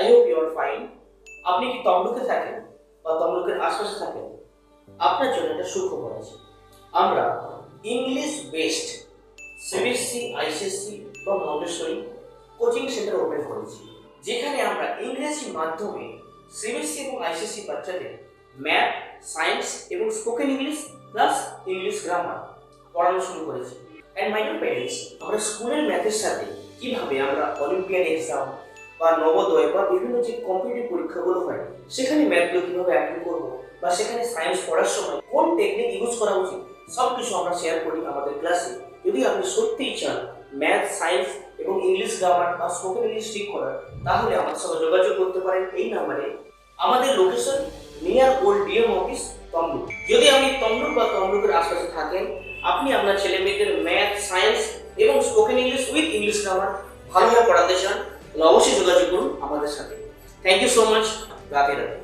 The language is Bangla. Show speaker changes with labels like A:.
A: I hope you are fine. আপনি কি তমলুকে থাকেন বা তমলুকের আশপাশে থাকেন? আপনার জন্য একটা সুখবর আছে। আমরা ইংলিশ বেসড সিবিএসসি, আইসিএসসি বা মন্টেসরি কোচিং সেন্টার ওপেন করেছি, যেখানে আমরা ইংরেজি মাধ্যমে সিবিএসসি এবং আইসিএসসি বাচ্চাদের ম্যাথ, সায়েন্স এবং spoken English plus English grammar পড়ানো শুরু করেছি। অ্যান্ড মাই ডিয়ার প্যারেন্টস, আমরা স্কুলের ম্যাথের সাথে কিভাবে আমরা অলিম্পিয়াড এক্সাম বা নবোদয় বা বিভিন্ন যে কম্পিটিটিভ পরীক্ষাগুলো হয় সেখানে ম্যাথগুলো কিভাবে অ্যাটেন্ড করবো বা সেখানে সায়েন্স পড়ার সময় কোন টেকনিক ইউজ করা উচিত সব কিছু আমরা শেয়ার করি আমাদের ক্লাসে। যদি আপনি সত্যিই চান ম্যাথ, সায়েন্স এবং ইংলিশ গ্রামার বা স্পোকেন ইংলিশ ঠিক করার, তাহলে আমাদের সঙ্গে যোগাযোগ করতে পারেন এই নাম্বারে। আমাদের location near old DM office, Tamluk. যদি আপনি তমলুক বা তমলুকের আশপাশে থাকেন, আপনি আপনার ছেলে মেয়েদের ম্যাথ, সায়েন্স এবং spoken English with English grammar ভালোভাবে পড়াতে চান, তাহলে অবশ্যই যোগাযোগ করুন আমাদের সাথে। Thank you so much. Radhe Radhe.